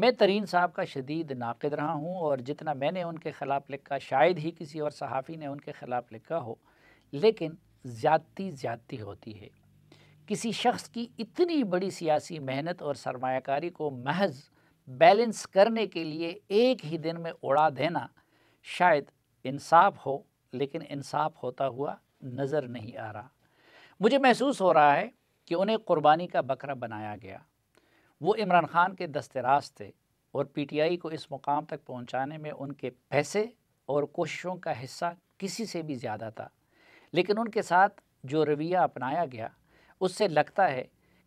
میں ترین صاحب کا شدید ناقد رہا ہوں، اور جتنا میں نے ان کے خلاف لکھا شاید ہی کسی اور صحافی نے ان کے خلاف لکھا ہو، لیکن زیادتی ہوتی ہے۔ کسی شخص کی اتنی بڑی سیاسی محنت اور سرمایہ کاری کو محض بیلنس کرنے کے لیے ایک ہی دن میں اڑا دینا شاید انصاف ہو، لیکن انصاف ہوتا ہوا نظر نہیں آ رہا۔ مجھے محسوس ہو رہا ہے کہ انہیں قربانی کا بکرا بنایا گیا۔ وہ عمران خان کے دست راست تھے، اور پی ٹی آئی کو اس مقام تک پہنچانے میں ان کے پیسے اور کوششوں کا حصہ کسی سے بھی زیادہ تھا، لیکن ان کے ساتھ جو رویہ اپنایا گیا اس سے لگتا ہے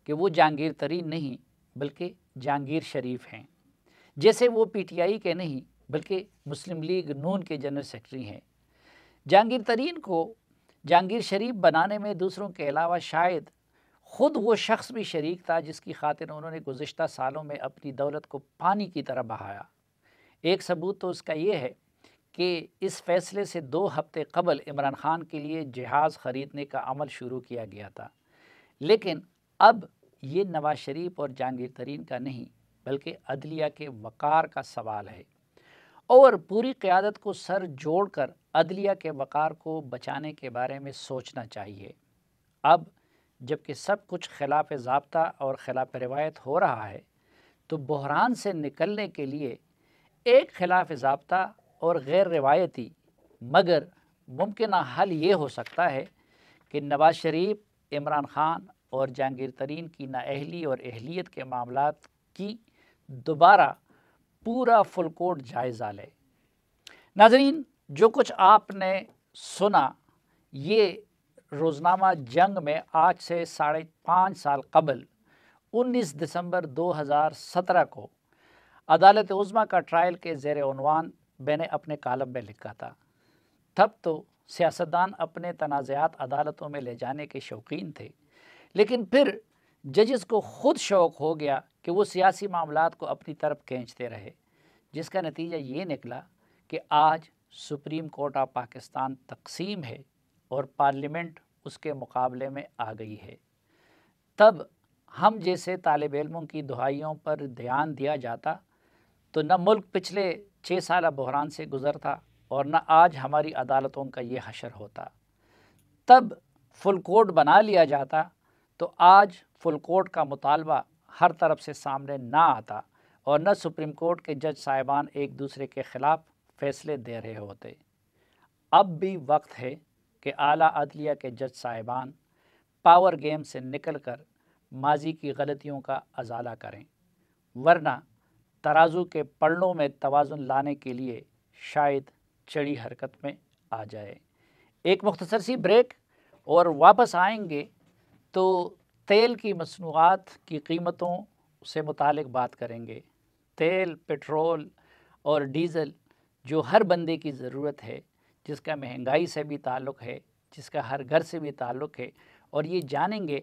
کہ وہ جہانگیر ترین نہیں بلکہ جہانگیر شریف ہیں، جیسے وہ پی ٹی آئی کے نہیں بلکہ مسلم لیگ نون کے جنرل سیکرٹری ہیں۔ جہانگیر ترین کو جہانگیر شریف بنانے میں دوسروں کے علاوہ شاید خود وہ شخص بھی شریک تھا جس کی خاطر انہوں نے گزشتہ سالوں میں اپنی دولت کو پانی کی طرح بہایا۔ ایک ثبوت تو اس کا یہ ہے کہ اس فیصلے سے 2 ہفتے قبل عمران خان کے لیے جہاز خریدنے کا عمل شروع کیا گیا تھا، لیکن اب یہ نواز شریف اور جہانگیر ترین کا نہیں بلکہ عدلیہ کے وقار کا سوال ہے، اور پوری قیادت کو سر جوڑ کر عدلیہ کے وقار کو بچانے کے بارے میں سوچنا چاہیے۔ اب جب کہ سب کچھ خلاف ضابطہ اور خلاف روایت ہو رہا ہے، تو بحران سے نکلنے کے لیے ایک خلاف ضابطہ اور غیر روایتی مگر ممکنہ حل یہ ہو سکتا ہے کہ نواز شریف عمران خان اور جہانگیر ترین کی نااہلی اور اہلیت کے معاملات کی دوبارہ پورا فل کوٹ جائزہ لے۔ ناظرین، جو کچھ آپ نے سنا یہ روزنامہ جنگ میں آج سے 5.5 سال قبل 19 دسمبر 2017 کو عدالت عظمیٰ کا ٹرائل کے زیر عنوان میں نے اپنے کالم میں لکھا تھا۔ تب تو سیاستدان اپنے تنازعات عدالتوں میں لے جانے کے شوقین تھے، لیکن پھر ججز کو خود شوق ہو گیا کہ وہ سیاسی معاملات کو اپنی طرف کھینچتے رہے، جس کا نتیجہ یہ نکلا کہ آج سپریم کورٹ آف پاکستان تقسیم ہے اور پارلیمنٹ اس کے مقابلے میں آ گئی ہے۔ تب ہم جیسے طالب علموں کی دہائیوں پر دھیان دیا جاتا تو نہ ملک پچھلے 6 سالہ بحران سے گزرتا اور نہ آج ہماری عدالتوں کا یہ حشر ہوتا۔ تب فل کورٹ بنا لیا جاتا تو آج فل کورٹ کا مطالبہ ہر طرف سے سامنے نہ آتا اور نہ سپریم کورٹ کے جج صاحبان ایک دوسرے کے خلاف فیصلے دے رہے ہوتے۔ اب بھی وقت ہے کہ اعلیٰ عدلیہ کے جج صاحبان پاور گیم سے نکل کر ماضی کی غلطیوں کا ازالہ کریں، ورنہ ترازو کے پلڑوں میں توازن لانے کے لیے شاید چڑی حرکت میں آ جائے۔ ایک مختصر سی بریک اور واپس آئیں گے تو تیل کی مصنوعات کی قیمتوں سے متعلق بات کریں گے۔ تیل، پٹرول اور ڈیزل جو ہر بندے کی ضرورت ہے، جس کا مہنگائی سے بھی تعلق ہے، جس کا ہر گھر سے بھی تعلق ہے، اور یہ جانیں گے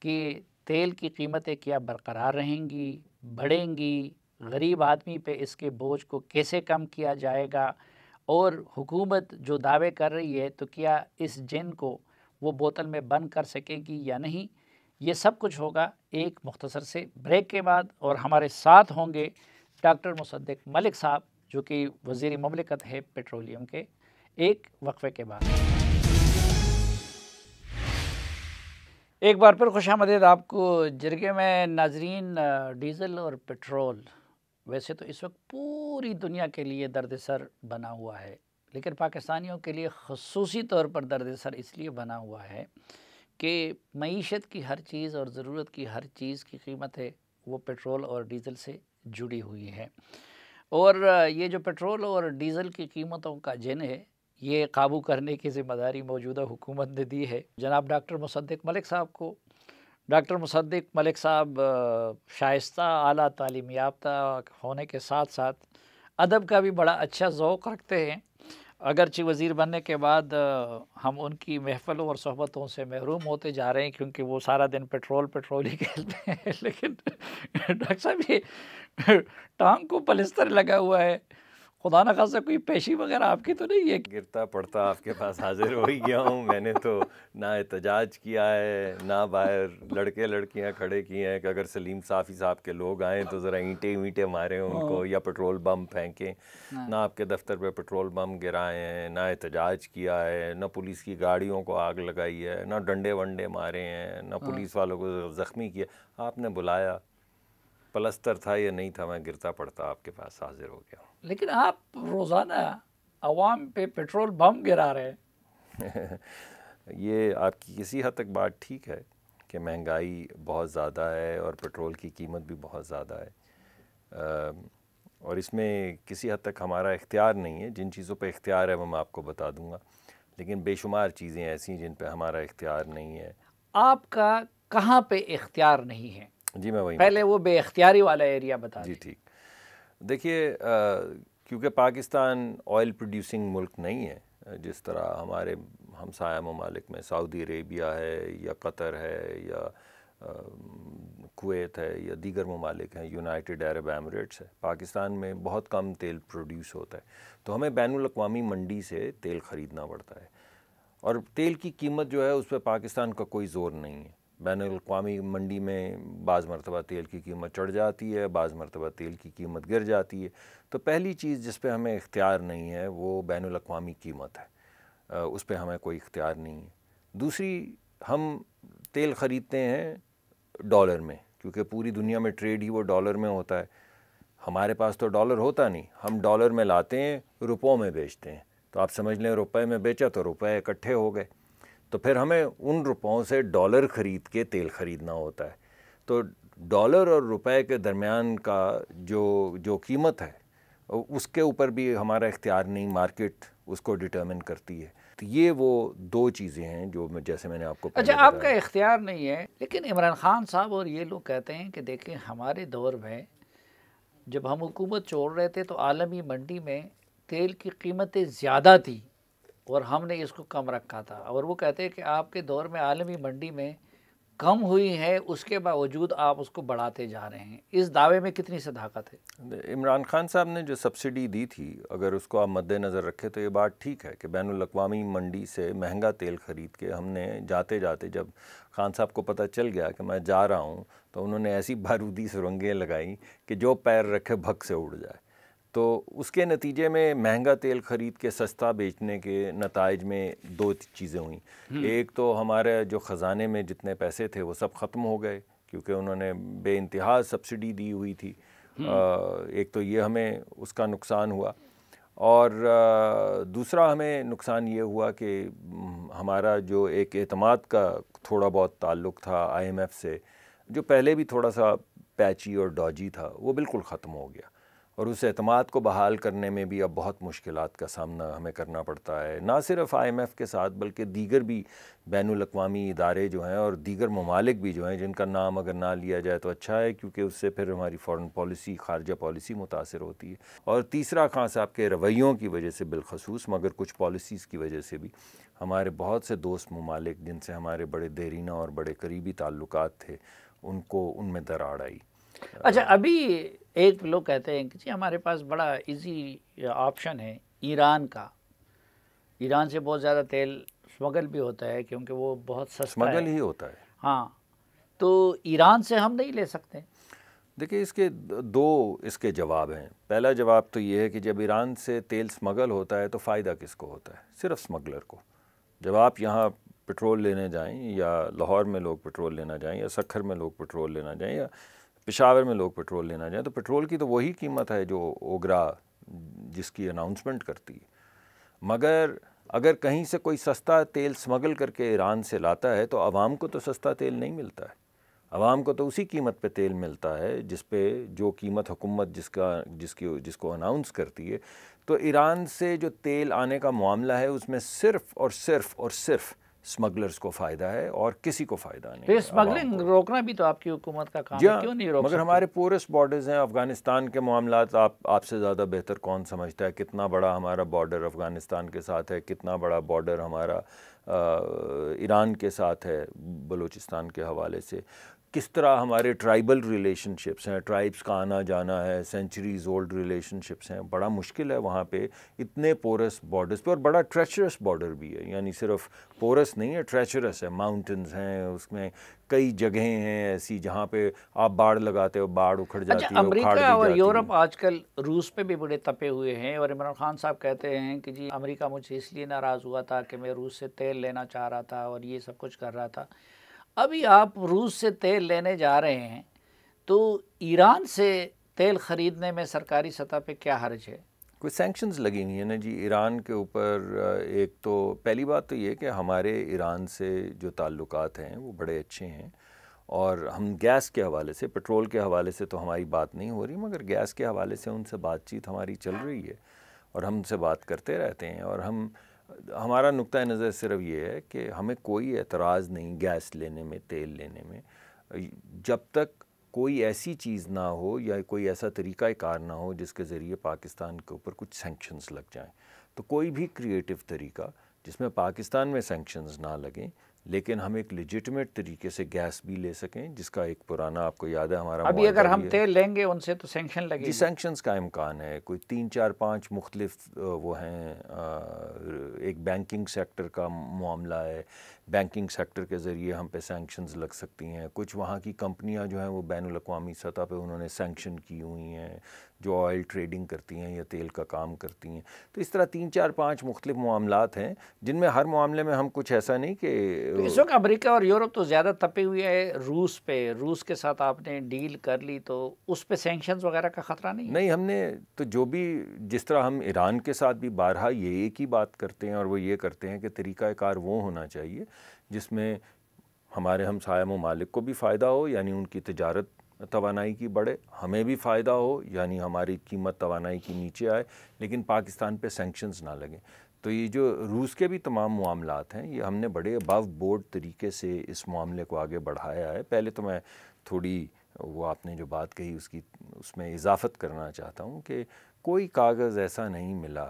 کہ تیل کی قیمتیں کیا برقرار رہیں گی، بڑھیں گی، غریب آدمی پہ اس کے بوجھ کو کیسے کم کیا جائے گا، اور حکومت جو دعوے کر رہی ہے تو کیا اس جن کو وہ بوتل میں بند کر سکے گی یا نہیں۔ یہ سب کچھ ہوگا ایک مختصر سے بریک کے بعد، اور ہمارے ساتھ ہوں گے ڈاکٹر مصدق ملک صاحب جو کہ وزیر مملکت ہے پیٹرولیم کے، ایک وقفے کے بعد۔ ایک بار پھر خوش آمدید آپ کو جرگے میں۔ ناظرین، ڈیزل اور پٹرول ویسے تو اس وقت پوری دنیا کے لیے درد سر بنا ہوا ہے، لیکن پاکستانیوں کے لیے خصوصی طور پر درد سر اس لیے بنا ہوا ہے کہ معیشت کی ہر چیز اور ضرورت کی ہر چیز کی قیمت ہے وہ پٹرول اور ڈیزل سے جڑی ہوئی ہے، اور یہ جو پٹرول اور ڈیزل کی قیمتوں کا جن ہے یہ قابو کرنے کی ذمہ داری موجودہ حکومت نے دی ہے جناب ڈاکٹر مصدق ملک صاحب کو۔ ڈاکٹر مصدق ملک صاحب شائستہ اعلیٰ تعلیم یافتہ ہونے کے ساتھ ساتھ ادب کا بھی بڑا اچھا ذوق رکھتے ہیں، اگرچہ وزیر بننے کے بعد ہم ان کی محفلوں اور صحبتوں سے محروم ہوتے جا رہے ہیں کیونکہ وہ سارا دن پٹرول ہی کھیلتے ہیں، لیکن ڈاکٹر صاحب یہ ٹانگ کو پلستر لگا ہوا ہے، خدا نہ خاصا کوئی پیشی وغیرہ آپ کی تو نہیں ہے؟ گرتا پڑتا آپ کے پاس حاضر ہو ہی گیا ہوں. میں نے تو نہ احتجاج کیا ہے، نہ باہر لڑکے لڑکیاں کھڑے کیے ہیں کہ اگر سلیم صافی صاحب کے لوگ آئیں تو ذرا اینٹیں وینٹیں ماریں ان کو یا پیٹرول بم پھینکیں. نہ آپ کے دفتر پہ پیٹرول بم گرائے ہیں، نہ احتجاج کیا ہے، نہ پولیس کی گاڑیوں کو آگ لگائی ہے، نہ ڈنڈے ونڈے مارے ہیں، نہ پولیس والوں کو زخمی کیا. آپ نے بلایا، پلستر تھا یا نہیں تھا، میں گرتا پڑتا آپ کے پاس حاضر ہو گیا ہوں. لیکن آپ روزانہ عوام پہ پیٹرول بم گرا رہے ہیں. یہ آپ کی کسی حد تک بات ٹھیک ہے کہ مہنگائی بہت زیادہ ہے اور پیٹرول کی قیمت بھی بہت زیادہ ہے، اور اس میں کسی حد تک ہمارا اختیار نہیں ہے. جن چیزوں پہ اختیار ہے وہ میں آپ کو بتا دوں گا، لیکن بے شمار چیزیں ایسی ہیں جن پہ ہمارا اختیار نہیں ہے. آپ کا کہاں پہ اختیار نہیں ہے؟ جی میں وہی پہلے وہ بے اختیاری والا ایریا بتا جی دیں. ٹھیک. دیکھیے، کیونکہ پاکستان آئل پروڈیوسنگ ملک نہیں ہے جس طرح ہمارے ہمسایہ ممالک میں سعودی عربیہ ہے یا قطر ہے یا کویت ہے یا دیگر ممالک ہیں، یونائٹڈ عرب ایمریٹس ہے. پاکستان میں بہت کم تیل پروڈیوس ہوتا ہے، تو ہمیں بین الاقوامی منڈی سے تیل خریدنا پڑتا ہے، اور تیل کی قیمت جو ہے اس پہ پاکستان کا کوئی زور نہیں ہے. بین الاقوامی منڈی میں بعض مرتبہ تیل کی قیمت چڑھ جاتی ہے، بعض مرتبہ تیل کی قیمت گر جاتی ہے. تو پہلی چیز جس پہ ہمیں اختیار نہیں ہے وہ بین الاقوامی قیمت ہے، اس پہ ہمیں کوئی اختیار نہیں ہے. دوسری، ہم تیل خریدتے ہیں ڈالر میں، کیونکہ پوری دنیا میں ٹریڈ ہی وہ ڈالر میں ہوتا ہے. ہمارے پاس تو ڈالر ہوتا نہیں، ہم ڈالر میں لاتے ہیں، روپوں میں بیچتے ہیں. تو آپ سمجھ لیں روپے میں بیچا تو روپے اکٹھے ہو گئے، تو پھر ہمیں ان روپوں سے ڈالر خرید کے تیل خریدنا ہوتا ہے. تو ڈالر اور روپے کے درمیان کا جو قیمت ہے اس کے اوپر بھی ہمارا اختیار نہیں، مارکیٹ اس کو ڈٹرمن کرتی ہے. تو یہ وہ دو چیزیں ہیں جو جیسے میں نے آپ کو پہلے اچھا، آپ کا بتایا. اختیار نہیں ہے، لیکن عمران خان صاحب اور یہ لوگ کہتے ہیں کہ دیکھیں ہمارے دور میں جب ہم حکومت چھوڑ رہے تھے تو عالمی منڈی میں تیل کی قیمتیں زیادہ تھی اور ہم نے اس کو کم رکھا تھا، اور وہ کہتے ہیں کہ آپ کے دور میں عالمی منڈی میں کم ہوئی ہے، اس کے باوجود آپ اس کو بڑھاتے جا رہے ہیں. اس دعوے میں کتنی صداقت ہے؟ عمران خان صاحب نے جو سبسڈی دی تھی، اگر اس کو آپ مد نظر رکھے تو یہ بات ٹھیک ہے کہ بین الاقوامی منڈی سے مہنگا تیل خرید کے ہم نے جاتے جاتے، جب خان صاحب کو پتہ چل گیا کہ میں جا رہا ہوں، تو انہوں نے ایسی بارودی سرنگیں لگائیں کہ جو پیر رکھے بھگ سے اڑ جائے. تو اس کے نتیجے میں مہنگا تیل خرید کے سستا بیچنے کے نتائج میں دو چیزیں ہوئیں. ایک تو ہمارے جو خزانے میں جتنے پیسے تھے وہ سب ختم ہو گئے، کیونکہ انہوں نے بے انتہا سبسڈی دی ہوئی تھی. ایک تو یہ ہمیں اس کا نقصان ہوا، اور دوسرا ہمیں نقصان یہ ہوا کہ ہمارا جو ایک اعتماد کا تھوڑا بہت تعلق تھا آئی ایم ایف سے، جو پہلے بھی تھوڑا سا پیچی اور ڈاجی تھا، وہ بالکل ختم ہو گیا. اور اس اعتماد کو بحال کرنے میں بھی اب بہت مشکلات کا سامنا ہمیں کرنا پڑتا ہے، نہ صرف آئی ایم ایف کے ساتھ بلکہ دیگر بھی بین الاقوامی ادارے جو ہیں اور دیگر ممالک بھی جو ہیں، جن کا نام اگر نہ لیا جائے تو اچھا ہے، کیونکہ اس سے پھر ہماری فارن پالیسی، خارجہ پالیسی متاثر ہوتی ہے. اور تیسرا، خان صاحب کے رویوں کی وجہ سے بالخصوص، مگر کچھ پالیسیز کی وجہ سے بھی ہمارے بہت سے دوست ممالک جن سے ہمارے بڑے دیرینہ اور بڑے قریبی تعلقات تھے، ان میں دراڑ آئی. اچھا، ابھی ایک لوگ کہتے ہیں کہ جی ہمارے پاس بڑا ایزی آپشن ہے ایران کا. ایران سے بہت زیادہ تیل سمگل بھی ہوتا ہے کیونکہ وہ بہت سستا ہے. سمگل ہی ہوتا ہے. ہاں، تو ایران سے ہم نہیں لے سکتے؟ دیکھیں، اس کے دو جواب ہیں. پہلا جواب تو یہ ہے کہ جب ایران سے تیل سمگل ہوتا ہے تو فائدہ کس کو ہوتا ہے؟ صرف سمگلر کو. جب آپ یہاں پٹرول لینے جائیں، یا لاہور میں لوگ پٹرول لینا جائیں، یا سکھر میں لوگ پٹرول لینا جائیں، یا پشاور میں لوگ پٹرول لینا جائیں، تو پٹرول کی تو وہی قیمت ہے جو اوگرا جس کی اناؤنسمنٹ کرتی ہے. مگر اگر کہیں سے کوئی سستا تیل سمگل کر کے ایران سے لاتا ہے تو عوام کو تو سستا تیل نہیں ملتا ہے. عوام کو تو اسی قیمت پہ تیل ملتا ہے جس پہ جو قیمت حکومت جس کو اناؤنس کرتی ہے. تو ایران سے جو تیل آنے کا معاملہ ہے اس میں صرف اور صرف سمگلرز کو فائدہ ہے اور کسی کو فائدہ نہیں. تو اسمگلنگ روکنا بھی تو آپ کی حکومت کا کام ہے، کیوں نہیں روک مگر سکتے؟ ہمارے پورسٹ بارڈرز ہیں. افغانستان کے معاملات آپ سے زیادہ بہتر کون سمجھتا ہے؟ کتنا بڑا ہمارا بارڈر افغانستان کے ساتھ ہے، کتنا بڑا بارڈر ہمارا ایران کے ساتھ ہے بلوچستان کے حوالے سے. کس طرح ہمارے ٹرائبل ریلیشن شپس ہیں، ٹرائبس کا آنا جانا ہے، سینچریز اولڈ ریلیشن شپس ہیں، بڑا مشکل ہے وہاں پہ اتنے پورس بارڈرز پہ، اور بڑا ٹریچرس بارڈر بھی ہے، یعنی صرف پورس نہیں ہے، ٹریچرس ہے، ماؤنٹنز ہیں، اس میں کئی جگہیں ہیں ایسی جہاں پہ آپ باڑ لگاتے ہو، باڑ اکھڑ اچھا، جاتی ہے، اکھاڑ امریکہ دی اور جاتی یورپ ہے۔ آج کل روس پہ بھی بڑے تپے ہوئے ہیں، اور عمران خان صاحب کہتے ہیں کہ جی امریکہ مجھ سے اس لیے ناراض ہوا تھا کہ میں روس سے تیل لینا چاہ رہا تھا اور یہ سب کچھ کر رہا تھا۔ ابھی آپ روس سے تیل لینے جا رہے ہیں تو ایران سے تیل خریدنے میں سرکاری سطح پہ کیا حرج ہے؟ کوئی سینکشنز لگی ہوئی ہیں نا جی ایران کے اوپر۔ ایک تو پہلی بات تو یہ کہ ہمارے ایران سے جو تعلقات ہیں وہ بڑے اچھے ہیں، اور ہم گیس کے حوالے سے، پٹرول کے حوالے سے تو ہماری بات نہیں ہو رہی، مگر گیس کے حوالے سے ان سے بات چیت ہماری چل رہی ہے، اور ہم ان سے بات کرتے رہتے ہیں، اور ہمارا نقطۂ نظر صرف یہ ہے کہ ہمیں کوئی اعتراض نہیں گیس لینے میں، تیل لینے میں، جب تک کوئی ایسی چیز نہ ہو یا کوئی ایسا طریقہ کار نہ ہو جس کے ذریعے پاکستان کے اوپر کچھ سینکشنز لگ جائیں۔ تو کوئی بھی کریٹو طریقہ جس میں پاکستان میں سینکشنز نہ لگیں لیکن ہم ایک لیجٹمیٹ طریقے سے گیس بھی لے سکیں، جس کا ایک پرانا آپ کو یاد ہے ہمارا ابھی اگر معاہدہ ہم بھی ہے۔ تیل لیں گے ان سے تو سینکشن لگے جی گی۔ سینکشنز کا امکان ہے، کوئی 3 4 5 مختلف وہ ہیں، ایک بینکنگ سیکٹر کا معاملہ ہے، بینکنگ سیکٹر کے ذریعے ہم پہ سینکشنز لگ سکتی ہیں، کچھ وہاں کی کمپنیاں جو ہیں وہ بین الاقوامی سطح پہ انہوں نے سینکشن کی ہوئی ہیں جو آئل ٹریڈنگ کرتی ہیں یا تیل کا کام کرتی ہیں۔ تو اس طرح 3 4 5 مختلف معاملات ہیں جن میں ہر معاملے میں ہم کچھ ایسا نہیں کہ تو اس وقت امریکہ اور یورپ تو زیادہ تپے ہوئے ہے روس پہ، روس کے ساتھ آپ نے ڈیل کر لی تو اس پہ سینکشنز وغیرہ کا خطرہ نہیں ہے؟ نہیں، ہم نے تو جو بھی، جس طرح ہم ایران کے ساتھ بھی بارہا یہ ایک ہی بات کرتے ہیں، اور وہ یہ کرتے ہیں کہ طریقہ کار وہ ہونا چاہیے جس میں ہمارے ہمسایہ ممالک کو بھی فائدہ ہو، یعنی ان کی تجارت توانائی کی بڑھے، ہمیں بھی فائدہ ہو، یعنی ہماری قیمت توانائی کی نیچے آئے، لیکن پاکستان پہ سینکشنز نہ لگیں۔ تو یہ جو روس کے بھی تمام معاملات ہیں یہ ہم نے بڑے ابو بورڈ طریقے سے اس معاملے کو آگے بڑھایا ہے۔ پہلے تو میں تھوڑی وہ آپ نے جو بات کہی اس میں اضافت کرنا چاہتا ہوں کہ کوئی کاغذ ایسا نہیں ملا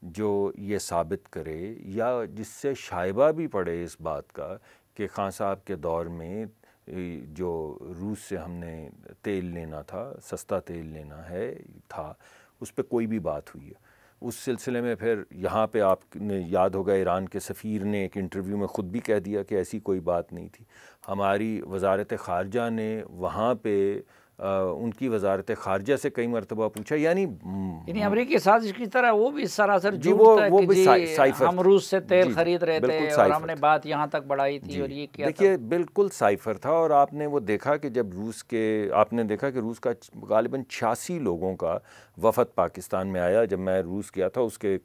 جو یہ ثابت کرے یا جس سے شائبہ بھی پڑے اس بات کا کہ خان صاحب کے دور میں جو روس سے ہم نے تیل لینا تھا، سستا تیل لینا تھا، اس پہ کوئی بھی بات ہوئی ہے۔ اس سلسلے میں پھر یہاں پہ آپ نے یاد ہوگا ایران کے سفیر نے ایک انٹرویو میں خود بھی کہہ دیا کہ ایسی کوئی بات نہیں تھی۔ ہماری وزارت خارجہ نے وہاں پہ ان کی وزارت خارجہ سے کئی مرتبہ پوچھا، یعنی امریکی سازش کی طرح وہ بھی سراسر جی جھوٹ تھا وہ کہ بھی جی سائفر، ہم روس سے تیل جی خرید رہے تھے بالکل اور سائفر ہم نے بات یہاں تک بڑھائی تھی اور یہ کیا تھا۔ دیکھیے بالکل سائفر تھا، اور آپ نے وہ دیکھا کہ جب آپ نے دیکھا کہ روس کا غالباً 86 لوگوں کا وفد پاکستان میں آیا جب میں روس گیا تھا اس کے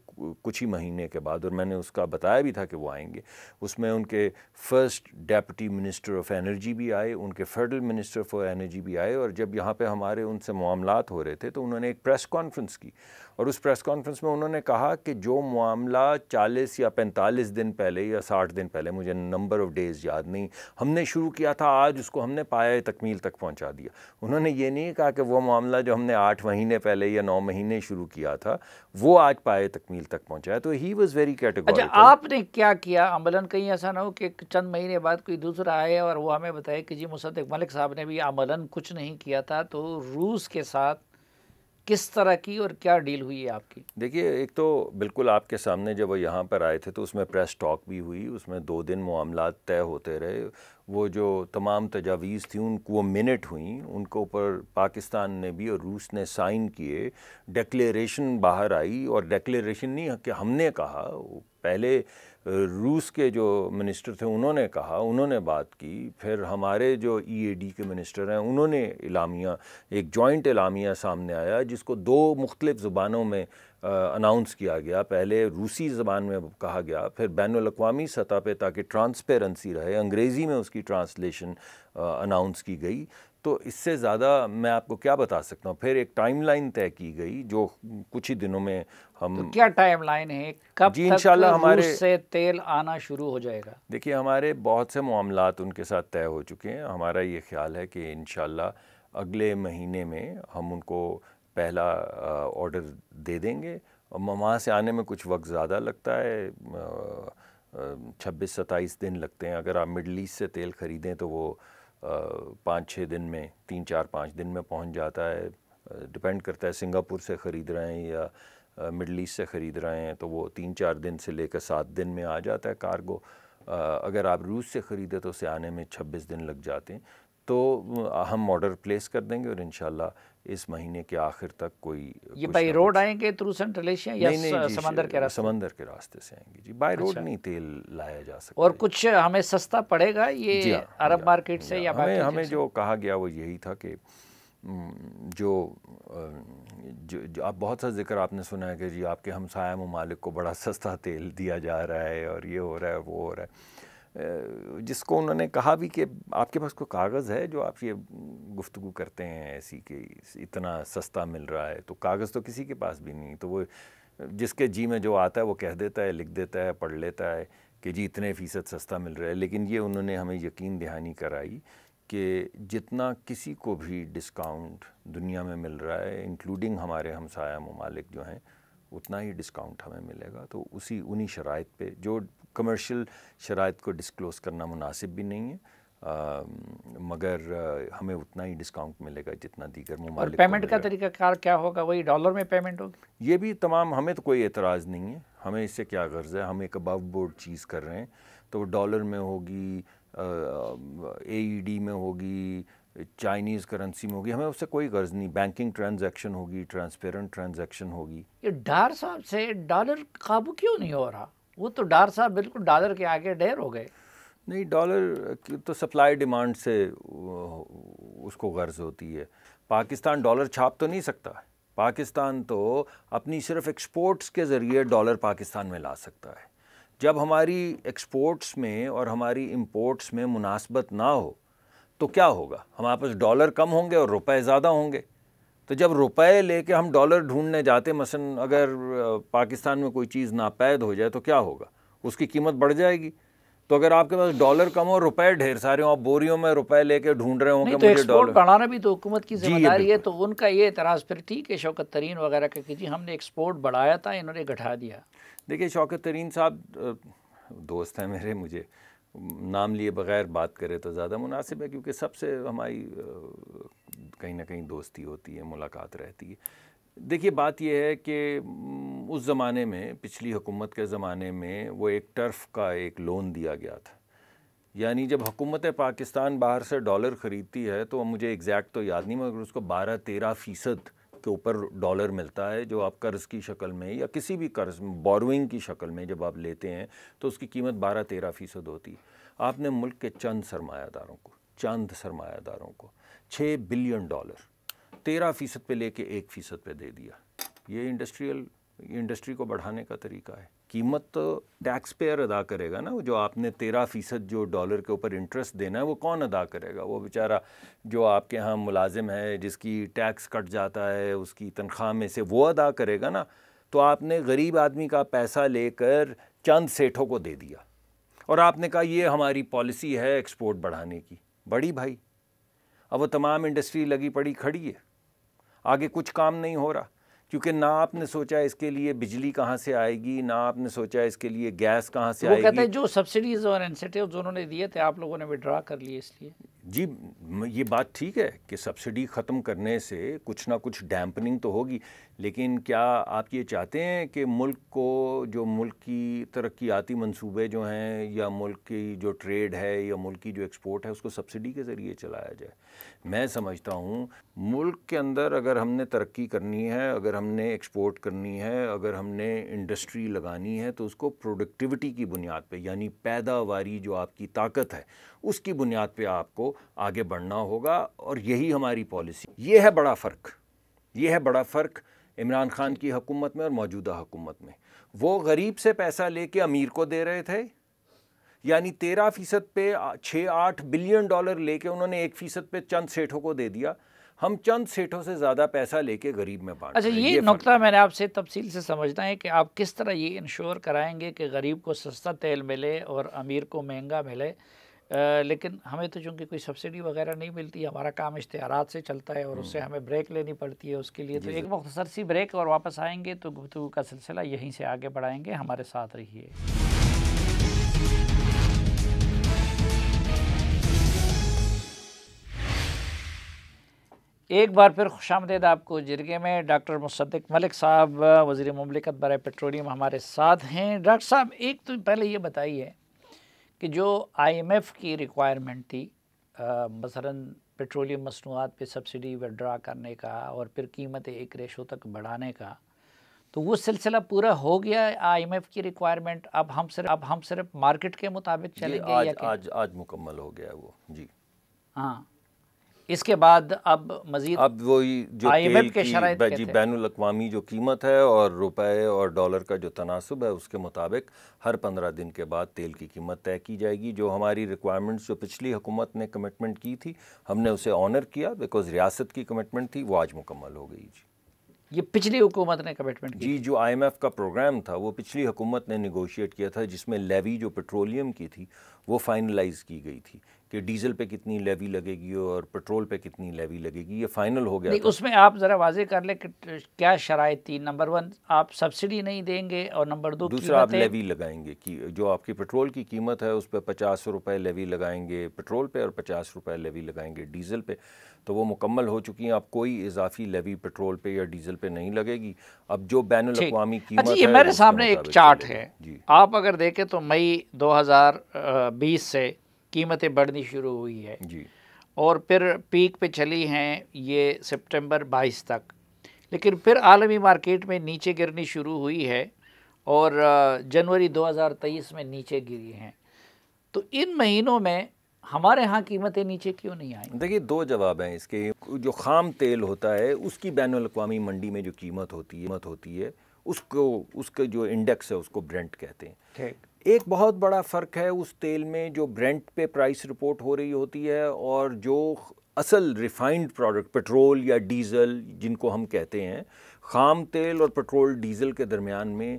کچھ ہی مہینے کے بعد، اور میں نے اس کا بتایا بھی تھا کہ وہ آئیں گے۔ اس میں ان کے first deputy minister of energy بھی آئے، ان کے فیڈرل منسٹر فار انرجی بھی آئے، اور جب یہاں پہ ہمارے ان سے معاملات ہو رہے تھے تو انہوں نے ایک پریس کانفرنس کی، اور اس پریس کانفرنس میں انہوں نے کہا کہ جو معاملہ 40 یا 45 دن پہلے یا 60 دن پہلے، مجھے نمبر آف ڈیز یاد نہیں، ہم نے شروع کیا تھا، آج اس کو ہم نے پایہ تکمیل تک پہنچا دیا۔ انہوں نے یہ نہیں کہا کہ وہ معاملہ جو ہم نے 8 مہینے پہلے یا 9 مہینے شروع کیا تھا وہ آج پایہ تکمیل تک پہنچا ہے۔ تو ہی واز ویری کیٹیگوریکل۔ اچھا، آپ نے کیا کیا عملاً؟ کہیں ایسا نہ ہو کہ چند مہینے بعد کوئی دوسرا آئے اور وہ ہمیں بتائے کہ جی مصدق ملک صاحب نے بھی عملاً کچھ نہیں کیا تھا۔ تو روس کے ساتھ کس طرح کی اور کیا ڈیل ہوئی ہے آپ کی؟ دیکھیے، ایک تو بالکل آپ کے سامنے جب وہ یہاں پر آئے تھے تو اس میں پریس ٹاک بھی ہوئی، اس میں 2 دن معاملات طے ہوتے رہے۔ وہ جو تمام تجاویز تھیں ان کو وہ منٹ ہوئیں، ان کے اوپر پاکستان نے بھی اور روس نے سائن کیے، ڈیکلیریشن باہر آئی، اور ڈیکلیریشن نہیں کہ ہم نے کہا، پہلے روس کے جو منسٹر تھے انہوں نے کہا، انہوں نے بات کی، پھر ہمارے جو ای اے ڈی کے منسٹر ہیں انہوں نے اعلامیہ، ایک جوائنٹ اعلامیہ سامنے آیا جس کو 2 مختلف زبانوں میں اناؤنس کیا گیا۔ پہلے روسی زبان میں کہا گیا، پھر بین الاقوامی سطح پہ تاکہ ٹرانسپیرنسی رہے انگریزی میں اس کی ٹرانسلیشن اناؤنس کی گئی۔ تو اس سے زیادہ میں آپ کو کیا بتا سکتا ہوں۔ پھر ایک ٹائم لائن طے کی گئی جو کچھ ہی دنوں میں ہم، تو کیا ٹائم لائن ہے، کب جی تک انشاءاللہ ہمارے روس سے تیل آنا شروع ہو جائے گا؟ دیکھیے ہمارے بہت سے معاملات ان کے ساتھ طے ہو چکے ہیں۔ ہمارا یہ خیال ہے کہ انشاءاللہ اگلے مہینے میں ہم ان کو پہلا آرڈر دے دیں گے۔ وہاں سے آنے میں کچھ وقت زیادہ لگتا ہے، 26-27 دن لگتے ہیں۔ اگر آپ مڈل ایسٹ سے تیل خریدیں تو وہ 5-6 دن میں 3-4-5 دن میں پہنچ جاتا ہے. ڈپینڈ کرتا ہے سنگاپور سے خرید رہے ہیں یا مڈل ایسٹ سے خرید رہے ہیں تو وہ 3-4 دن سے لے کر 7 دن میں آ جاتا ہے کارگو. اگر آپ روس سے خریدیں تو اسے آنے میں 26 دن لگ جاتے ہیں. تو ہم آرڈر پلیس کر دیں گے اور انشاءاللہ اس مہینے کے آخر تک کوئی. یہ بائی روڈ آئیں گے تھرو سینٹرل ایشیا یا سمندر کے راستے؟ سمندر کے راستے سے آئیں گے جی. بائی روڈ نہیں تیل لایا جا سکتا. اور کچھ ہمیں سستا پڑے گا یہ عرب مارکیٹ سے یا ہمیں جو کہا گیا وہ یہی تھا کہ جو آپ بہت سا ذکر آپ نے سنا ہے کہ جی آپ کے ہمسایہ ممالک کو بڑا سستا تیل دیا جا رہا ہے اور یہ ہو رہا ہے وہ ہو رہا ہے، جس کو انہوں نے کہا بھی کہ آپ کے پاس کوئی کاغذ ہے جو آپ یہ گفتگو کرتے ہیں ایسی کہ اتنا سستا مل رہا ہے؟ تو کاغذ تو کسی کے پاس بھی نہیں. تو وہ جس کے جی میں جو آتا ہے وہ کہہ دیتا ہے، لکھ دیتا ہے، پڑھ لیتا ہے کہ جی اتنے فیصد سستا مل رہا ہے. لیکن یہ انہوں نے ہمیں یقین دہانی کرائی کہ جتنا کسی کو بھی ڈسکاؤنٹ دنیا میں مل رہا ہے انکلوڈنگ ہمارے ہمسایہ ممالک جو ہیں اتنا ہی ڈسکاؤنٹ ہمیں ملے گا. تو انہی شرائط پہ جو کمرشل شرائط کو ڈسکلوز کرنا مناسب بھی نہیں ہے مگر ہمیں اتنا ہی ڈسکاؤنٹ ملے گا جتنا دیگر ممالک. اور پیمنٹ کا طریقہ کار کیا ہوگا؟ وہی ڈالر میں پیمنٹ ہوگی؟ یہ بھی تمام، ہمیں تو کوئی اعتراض نہیں ہے. ہمیں اس سے کیا غرض ہے؟ ہم ایک ابو بورڈ چیز کر رہے ہیں تو ڈالر میں ہوگی، AED میں ہوگی، چائنیز کرنسی میں ہوگی، ہمیں اس سے کوئی غرض نہیں. بینکنگ ٹرانزیکشن ہوگی، ٹرانسپیرنٹ ٹرانزیکشن ہوگی. یہ ڈار صاحب سے ڈالر قابو کیوں نہیں ہو رہا؟ وہ تو ڈار صاحب بالکل ڈالر کے آگے ڈھیر ہو گئے. نہیں، ڈالر کی تو سپلائی ڈیمانڈ سے اس کو غرض ہوتی ہے. پاکستان ڈالر چھاپ تو نہیں سکتا. پاکستان تو اپنی صرف ایکسپورٹس کے ذریعے ڈالر پاکستان میں لا سکتا ہے. جب ہماری ایکسپورٹس میں اور ہماری امپورٹس میں مناسبت نہ ہو تو کیا ہوگا؟ ہمارے پاس ڈالر کم ہوں گے اور روپے زیادہ ہوں گے. تو جب روپے لے کے ہم ڈالر ڈھونڈنے جاتے، مثلا اگر پاکستان میں کوئی چیز ناپید ہو جائے تو کیا ہوگا؟ اس کی قیمت بڑھ جائے گی. تو اگر آپ کے پاس ڈالر کم ہو، روپے ڈھیر سارے ہوں، آپ بوریوں میں روپے لے کے ڈھونڈ رہے ہوں گے. تو ایکسپورٹ بڑھانا بھی تو حکومت کی ذمہ داری ہے. تو ان کا یہ اعتراض پھر ٹھیک ہے شوکت ترین وغیرہ کہ جی ہم نے ایکسپورٹ بڑھایا تھا، انہوں نے گھٹا دیا. دیکھیے شوکت ترین صاحب دوست ہیں میرے، مجھے نام لیے بغیر بات کرے تو زیادہ مناسب ہے کیونکہ سب سے ہماری کہیں نہ کہیں دوستی ہوتی ہے، ملاقات رہتی ہے. دیکھیے بات یہ ہے کہ اس زمانے میں، پچھلی حکومت کے زمانے میں، وہ ایک ٹرف کا ایک لون دیا گیا تھا. یعنی جب حکومت پاکستان باہر سے ڈالر خریدتی ہے تو مجھے ایگزیکٹ تو یاد نہیں مگر اس کو 12-13% کے اوپر ڈالر ملتا ہے جو آپ قرض کی شکل میں یا کسی بھی قرض بوروئنگ کی شکل میں جب آپ لیتے ہیں تو اس کی قیمت 12-13% ہوتی ہے. آپ نے ملک کے چند سرمایہ داروں کو 6 بلین ڈالر 13% پہ لے کے 1% پہ دے دیا. یہ انڈسٹری کو بڑھانے کا طریقہ ہے. قیمت تو ٹیکس پیئر ادا کرے گا نا. جو آپ نے 13% جو ڈالر کے اوپر انٹرسٹ دینا ہے وہ کون ادا کرے گا؟ وہ بیچارہ جو آپ کے ہاں ملازم ہے جس کی ٹیکس کٹ جاتا ہے اس کی تنخواہ میں سے، وہ ادا کرے گا نا. تو آپ نے غریب آدمی کا پیسہ لے کر چند سیٹھوں کو دے دیا اور آپ نے کہا یہ ہماری پالیسی ہے ایکسپورٹ بڑھانے کی. بڑی بھائی، اب وہ تمام انڈسٹری لگی پڑی کھڑی ہے، آگے کچھ کام نہیں ہو رہا کیونکہ نہ آپ نے سوچا اس کے لیے بجلی کہاں سے آئے گی، نہ آپ نے سوچا اس کے لیے گیس کہاں سے آئے گی. وہ کہتے ہیں جو سبسڈیز اور انسینٹیوز انہوں نے دیے تھے آپ لوگوں نے وڈرا کر لیے. اس لیے جی یہ بات ٹھیک ہے کہ سبسڈی ختم کرنے سے کچھ نہ کچھ ڈیمپننگ تو ہوگی، لیکن کیا آپ یہ چاہتے ہیں کہ ملک کو جو ملک کی ترقیاتی منصوبے جو ہیں یا ملک کی جو ٹریڈ ہے یا ملک کی جو ایکسپورٹ ہے اس کو سبسڈی کے ذریعے چلایا جائے؟ میں سمجھتا ہوں ملک کے اندر اگر ہم نے ترقی کرنی ہے، اگر ہم نے ایکسپورٹ کرنی ہے، اگر ہم نے انڈسٹری لگانی ہے تو اس کو پروڈکٹیوٹی کی بنیاد پہ، یعنی پیداواری جو آپ کی طاقت ہے اس کی بنیاد پہ آپ کو آگے بڑھنا ہوگا. اور یہی ہماری پالیسی. یہ ہے بڑا فرق عمران خان کی حکومت میں اور موجودہ حکومت میں. وہ غریب سے پیسہ لے کے امیر کو دے رہے تھے، یعنی 13% پہ 6-8 بلین ڈالر لے کے انہوں نے 1% پہ چند سیٹھوں کو دے دیا. ہم چند سیٹھوں سے زیادہ پیسہ لے کے غریب میں بانٹ. اچھا، یہ نقطہ میں نے آپ سے تفصیل سے سمجھنا ہے کہ آپ کس طرح یہ انشور کرائیں گے کہ غریب کو سستا تیل ملے اور امیر کو مہنگا ملے. لیکن ہمیں تو چونکہ کوئی سبسڈی وغیرہ نہیں ملتی، ہمارا کام اشتہارات سے چلتا ہے اور اس سے ہمیں بریک لینی پڑتی ہے اس کے لیے. تو ایک مختصر سی بریک اور واپس آئیں گے تو گفتگو کا سلسلہ یہیں سے آگے بڑھائیں گے. ہمارے ساتھ رہیے. ایک بار پھر خوش آمدید آپ کو جرگے میں۔ ڈاکٹر مصدق ملک صاحب وزیر مملکت برائے پیٹرولیم ہمارے ساتھ ہیں۔ ڈاکٹر صاحب ایک تو پہلے یہ بتائیے کہ جو آئی ایم ایف کی ریکوائرمنٹ تھی مثلاً پیٹرولیم مصنوعات پہ سبسڈی وڈرا کرنے کا اور پھر قیمت ایک ریشو تک بڑھانے کا، تو وہ سلسلہ پورا ہو گیا آئی ایم ایف کی ریکوائرمنٹ؟ اب ہم صرف مارکیٹ کے مطابق چلیں گے یا آج مکمل ہو گیا وہ؟ جی ہاں، اس کے بعد اب مزید اب وہی جو آئی ایم ایف تیل کے شرائط کی بین الاقوامی جو قیمت ہے اور روپے اور ڈالر کا جو تناسب ہے اس کے مطابق ہر 15 دن کے بعد تیل کی قیمت طے کی جائے گی۔ جو ہماری ریکوائرمنٹس جو پچھلی حکومت نے کمٹمنٹ کی تھی ہم نے اسے آنر کیا، بیکاز ریاست کی کمٹمنٹ تھی، وہ آج مکمل ہو گئی۔ جی یہ پچھلی حکومت نے کمٹمنٹ کی؟ جی، جو آئی ایم ایف کا پروگرام تھا وہ پچھلی حکومت نے نیگوشیٹ کیا تھا، جس میں لیوی جو پیٹرولیم کی تھی وہ فائنلائز کی گئی تھی کہ ڈیزل پہ کتنی لیوی لگے گی اور پیٹرول پہ کتنی لیوی لگے گی، یہ فائنل ہو گیا تھا۔ اس میں آپ ذرا واضح کر لیں کہ کیا شرائط تھی؟ نمبر 1 آپ سبسڈی نہیں دیں گے، اور نمبر 2 دوسرا آپ لیوی لگائیں گے کہ جو آپ کی پیٹرول کی قیمت ہے اس پہ 50 روپے لیوی لگائیں گے پیٹرول پہ اور 50 روپے لیوی لگائیں گے ڈیزل پہ، تو وہ مکمل ہو چکی ہیں۔ اب کوئی اضافی لیوی پیٹرول پہ یا ڈیزل پہ نہیں لگے گی۔ اب جو بین الاقوامی قیمت ہے، یہ میرے سامنے ایک چارٹ ہے، آپ اگر دیکھیں تو مئی 2020 سے قیمتیں بڑھنی شروع ہوئی ہے جی، اور پھر پیک پہ چلی ہیں یہ سپٹمبر 22 تک، لیکن پھر عالمی مارکیٹ میں نیچے گرنی شروع ہوئی ہے اور جنوری 2023 میں نیچے گری ہیں۔ تو ان مہینوں میں ہمارے ہاں قیمتیں نیچے کیوں نہیں آئیں؟ دیکھیے دو جواب ہیں اس کے۔ جو خام تیل ہوتا ہے اس کی بین الاقوامی منڈی میں جو قیمت ہوتی ہے اس کا جو انڈیکس ہے اس کو برنٹ کہتے ہیں۔ ٹھیک، ایک بہت بڑا فرق ہے اس تیل میں جو برنٹ پہ پرائس رپورٹ ہو رہی ہوتی ہے اور جو اصل ریفائنڈ پروڈکٹ پیٹرول یا ڈیزل جن کو ہم کہتے ہیں، خام تیل اور پیٹرول ڈیزل کے درمیان میں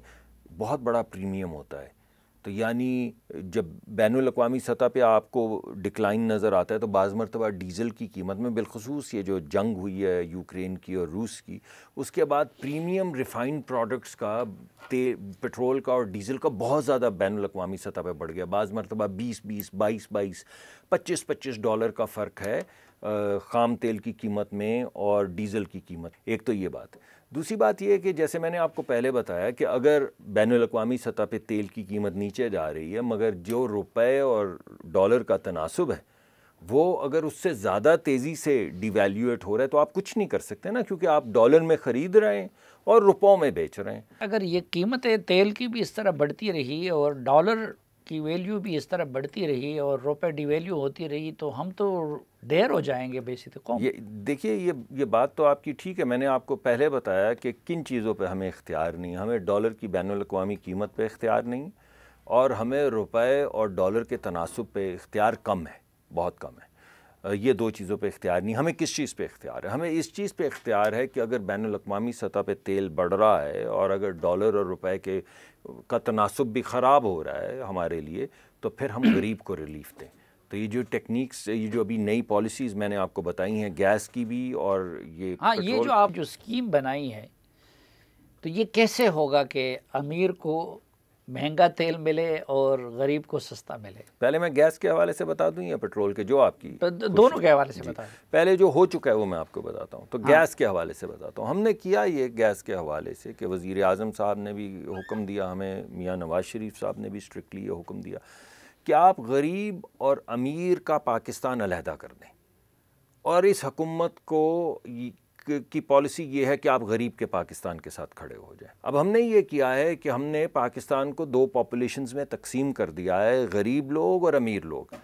بہت بڑا پریمیم ہوتا ہے۔ تو یعنی جب بین الاقوامی سطح پہ آپ کو ڈکلائن نظر آتا ہے تو بعض مرتبہ ڈیزل کی قیمت میں، بالخصوص یہ جو جنگ ہوئی ہے یوکرین کی اور روس کی، اس کے بعد پریمیم ریفائنڈ پروڈکٹس کا پیٹرول کا اور ڈیزل کا بہت زیادہ بین الاقوامی سطح پہ بڑھ گیا۔ بعض مرتبہ 22 25 ڈالر کا فرق ہے خام تیل کی قیمت میں اور ڈیزل کی قیمت۔ ایک تو یہ بات۔ دوسری بات یہ ہے کہ جیسے میں نے آپ کو پہلے بتایا کہ اگر بین الاقوامی سطح پہ تیل کی قیمت نیچے جا رہی ہے مگر جو روپے اور ڈالر کا تناسب ہے وہ اگر اس سے زیادہ تیزی سے ڈی ویلیویٹ ہو رہا ہے تو آپ کچھ نہیں کر سکتے نا، کیونکہ آپ ڈالر میں خرید رہے ہیں اور روپوں میں بیچ رہے ہیں۔ اگر یہ قیمتیں تیل کی بھی اس طرح بڑھتی رہی اور ڈالر کی ویلیو بھی اس طرح بڑھتی رہی اور روپے ڈی ویلیو ہوتی رہی تو ہم تو ڈھیر ہو جائیں گے بیسک قوم۔ دیکھیے یہ بات تو آپ کی ٹھیک ہے، میں نے آپ کو پہلے بتایا کہ کن چیزوں پہ ہمیں اختیار نہیں، ہمیں ڈالر کی بین الاقوامی قیمت پہ اختیار نہیں اور ہمیں روپے اور ڈالر کے تناسب پہ اختیار کم ہے، بہت کم ہے۔ یہ دو چیزوں پہ اختیار نہیں۔ ہمیں کس چیز پہ اختیار ہے؟ ہمیں اس چیز پہ اختیار ہے کہ اگر بین الاقوامی سطح پہ تیل بڑھ رہا ہے اور اگر ڈالر اور روپے کا تناسب بھی خراب ہو رہا ہے ہمارے لیے تو پھر ہم غریب کو ریلیف دیں۔ تو یہ جو ٹیکنیکس، یہ جو ابھی نئی پالیسیز میں نے آپ کو بتائی ہیں گیس کی بھی اور یہ یہ جو آپ جو اسکیم بنائی ہے تو یہ کیسے ہوگا کہ امیر کو مہنگا تیل ملے اور غریب کو سستا ملے؟ پہلے میں گیس کے حوالے سے بتا دوں یا پیٹرول کے؟ جو آپ کی دونوں کے حوالے سے بتا دیں۔ پہلے جو ہو چکا ہے وہ میں آپ کو بتاتا ہوں۔ تو گیس کے حوالے سے بتاتا ہوں۔ ہم نے کیا یہ گیس کے حوالے سے کہ وزیر اعظم صاحب نے بھی حکم دیا، ہمیں میاں نواز شریف صاحب نے بھی اسٹرکٹلی یہ حکم دیا کہ آپ غریب اور امیر کا پاکستان علیحدہ کر دیں، اور اس حکومت کی پالیسی یہ ہے کہ آپ غریب کے پاکستان کے ساتھ کھڑے ہو جائیں۔ اب ہم نے یہ کیا ہے کہ ہم نے پاکستان کو دو پاپولیشنز میں تقسیم کر دیا ہے، غریب لوگ اور امیر لوگ۔